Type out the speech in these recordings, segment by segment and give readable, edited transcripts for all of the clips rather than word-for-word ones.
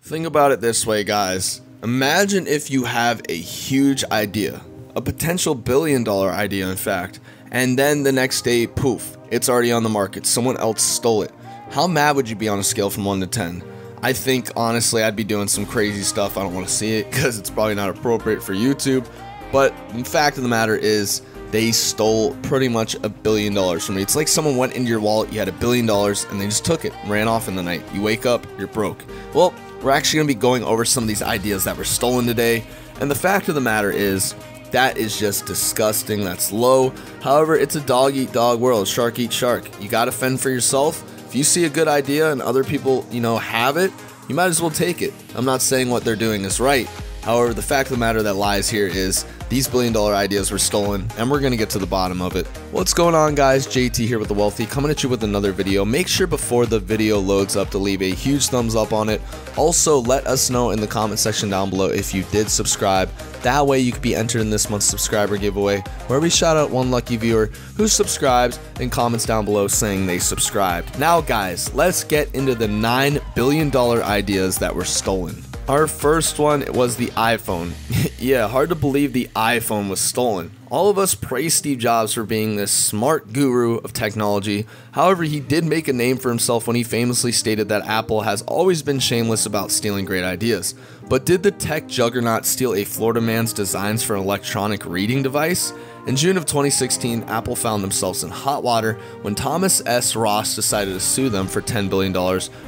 Think about it this way, guys. Imagine if you have a huge idea, a potential billion-dollar idea, in fact, and then the next day, poof, it's already on the market. Someone else stole it. How mad would you be on a scale from 1 to 10? I think, honestly, I'd be doing some crazy stuff. I don't want to see it because it's probably not appropriate for YouTube. But the fact of the matter is, they stole pretty much $1 billion from me. It's like someone went into your wallet, you had $1 billion, and they just took it and ran off in the night. You wake up, you're broke. Well, we're actually going to be going over some of these ideas that were stolen today. And the fact of the matter is, that is just disgusting. That's low. However, it's a dog-eat-dog world. Shark eat shark. You got to fend for yourself. If you see a good idea and other people, have it, you might as well take it. I'm not saying what they're doing is right. However, the fact of the matter that lies here is these billion-dollar ideas were stolen, and we're going to get to the bottom of it. What's going on, guys? JT here with The Wealthy, coming at you with another video. Make sure before the video loads up to leave a huge thumbs up on it. Also, let us know in the comment section down below if you did subscribe. That way you could be entered in this month's subscriber giveaway, where we shout out one lucky viewer who subscribes and comments down below saying they subscribed. Now, guys, let's get into the $9 billion ideas that were stolen. Our first one was the iPhone. Yeah, hard to believe the iPhone was stolen. All of us praise Steve Jobs for being this smart guru of technology. However, he did make a name for himself when he famously stated that Apple has always been shameless about stealing great ideas. But did the tech juggernaut steal a Florida man's designs for an electronic reading device? In June of 2016, Apple found themselves in hot water when Thomas S. Ross decided to sue them for $10 billion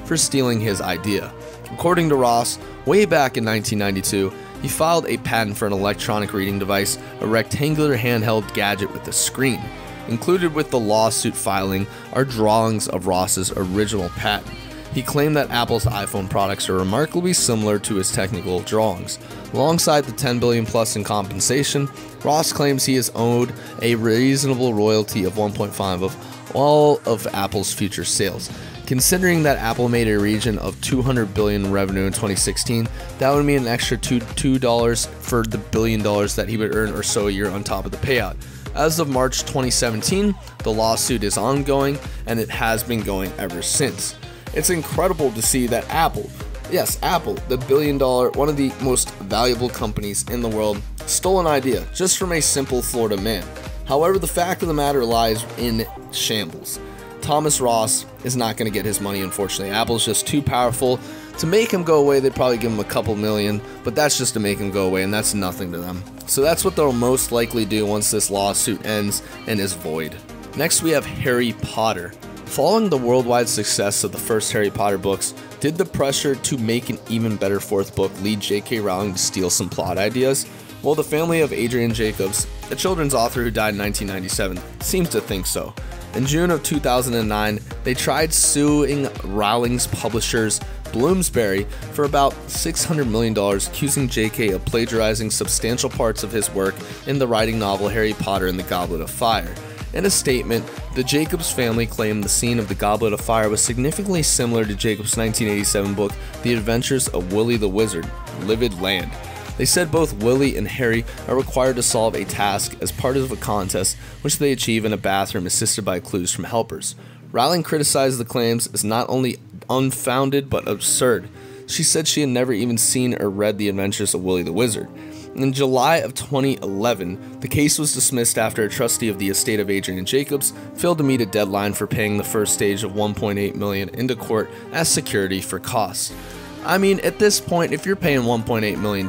for stealing his idea. According to Ross, way back in 1992, he filed a patent for an electronic reading device, a rectangular handheld gadget with a screen. Included with the lawsuit filing are drawings of Ross's original patent. He claimed that Apple's iPhone products are remarkably similar to his technical drawings. Alongside the $10 billion plus in compensation, Ross claims he is owed a reasonable royalty of 1.5% of all of Apple's future sales. Considering that Apple made a region of $200 billion in revenue in 2016, that would mean an extra $2 for the $1 billion that he would earn or so a year on top of the payout. As of March 2017, the lawsuit is ongoing, and it has been going ever since. It's incredible to see that Apple, yes, Apple, the $1 billion, one of the most valuable companies in the world, stole an idea just from a simple Florida man. However, the fact of the matter lies in shambles. Thomas Ross is not going to get his money, unfortunately. Apple's just too powerful. To make him go away, they'd probably give him a couple million, but that's just to make him go away, and that's nothing to them. So that's what they'll most likely do once this lawsuit ends and is void. Next, we have Harry Potter. Following the worldwide success of the first Harry Potter books, did the pressure to make an even better fourth book lead J.K. Rowling to steal some plot ideas? Well, the family of Adrian Jacobs, a children's author who died in 1997, seems to think so. In June of 2009, they tried suing Rowling's publishers, Bloomsbury, for about $600 million, accusing J.K. of plagiarizing substantial parts of his work in the writing novel Harry Potter and the Goblet of Fire. In a statement, the Jacobs family claimed the scene of the Goblet of Fire was significantly similar to Jacobs' 1987 book, The Adventures of Willy the Wizard, Livid Land. They said both Willy and Harry are required to solve a task as part of a contest, which they achieve in a bathroom assisted by clues from helpers. Rowling criticized the claims as not only unfounded but absurd. She said she had never even seen or read The Adventures of Willy the Wizard. In July of 2011, the case was dismissed after a trustee of the estate of Adrian Jacobs failed to meet a deadline for paying the first stage of $1.8 million into court as security for costs. I mean, at this point, if you're paying $1.8 million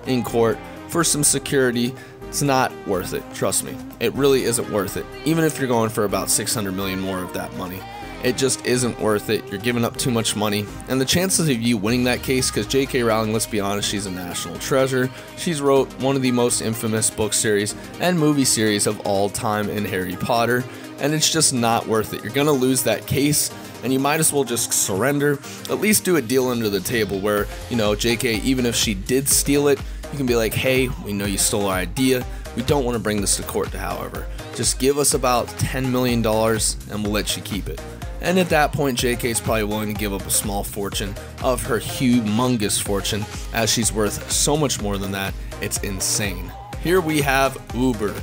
in court for some security, it's not worth it. Trust me, it really isn't worth it. Even if you're going for about $600 million more of that money, it just isn't worth it. You're giving up too much money, and the chances of you winning that case, because J.K. Rowling, let's be honest, she's a national treasure. She's wrote one of the most infamous book series and movie series of all time in Harry Potter, and it's just not worth it. You're gonna lose that case, and you might as well just surrender. At least do a deal under the table where, JK, even if she did steal it, you can be like, hey, we know you stole our idea. We don't want to bring this to court, however. Just give us about $10 million and we'll let you keep it. And at that point, JK is probably willing to give up a small fortune of her humongous fortune, as she's worth so much more than that. It's insane. Here we have Uber.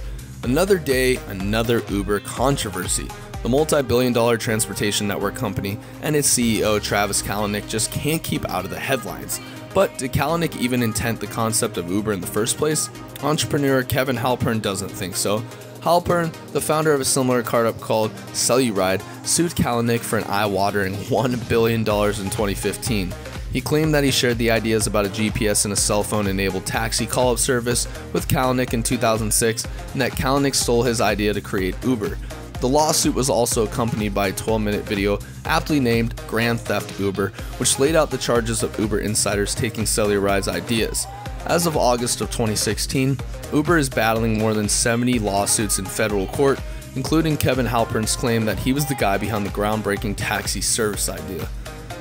Another day, another Uber controversy. The multi-billion-dollar transportation network company and its CEO Travis Kalanick just can't keep out of the headlines. But did Kalanick even invent the concept of Uber in the first place? Entrepreneur Kevin Halpern doesn't think so. Halpern, the founder of a similar startup called Celluride, sued Kalanick for an eye-watering $1 billion in 2015. He claimed that he shared the ideas about a GPS and a cell phone-enabled taxi call-up service with Kalanick in 2006, and that Kalanick stole his idea to create Uber. The lawsuit was also accompanied by a 12-minute video aptly named Grand Theft Uber, which laid out the charges of Uber insiders taking Celluride's ideas. As of August of 2016, Uber is battling more than 70 lawsuits in federal court, including Kevin Halpern's claim that he was the guy behind the groundbreaking taxi service idea.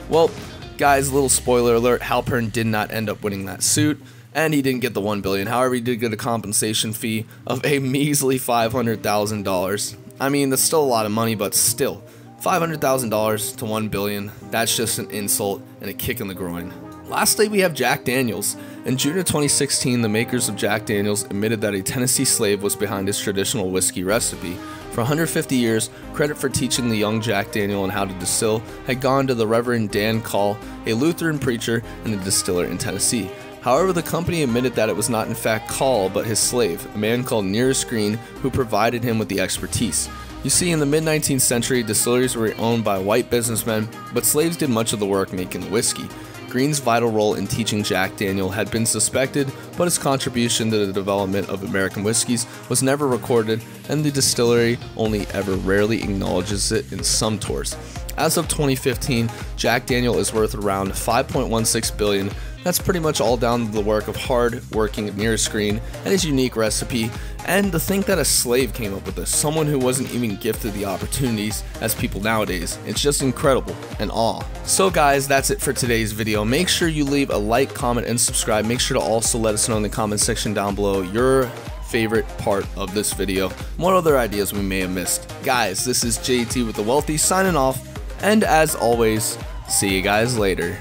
Well, guys, little spoiler alert, Halpern did not end up winning that suit, and he didn't get the $1 billion. However, he did get a compensation fee of a measly $500,000. I mean, that's still a lot of money, but still, $500,000 to $1 billion, that's just an insult and a kick in the groin. Lastly, we have Jack Daniels. In June of 2016, the makers of Jack Daniels admitted that a Tennessee slave was behind his traditional whiskey recipe. For 150 years, credit for teaching the young Jack Daniel on how to distill had gone to the Reverend Dan Call, a Lutheran preacher and a distiller in Tennessee. However, the company admitted that it was not in fact Call, but his slave, a man called Nearest Green, who provided him with the expertise. You see, in the mid-19th century, distilleries were owned by white businessmen, but slaves did much of the work making the whiskey. Green's vital role in teaching Jack Daniel had been suspected, but his contribution to the development of American whiskeys was never recorded, and the distillery only ever rarely acknowledges it in some tours. As of 2015, Jack Daniel is worth around $5.16 billion. That's pretty much all down to the work of hard-working Nearest Green and his unique recipe, and to think that a slave came up with this, someone who wasn't even gifted the opportunities as people nowadays. It's just incredible and awe. So guys, that's it for today's video. Make sure you leave a like, comment, and subscribe. Make sure to also let us know in the comment section down below your favorite part of this video, what other ideas we may have missed. Guys, this is JT with The Wealthy signing off, and as always, see you guys later.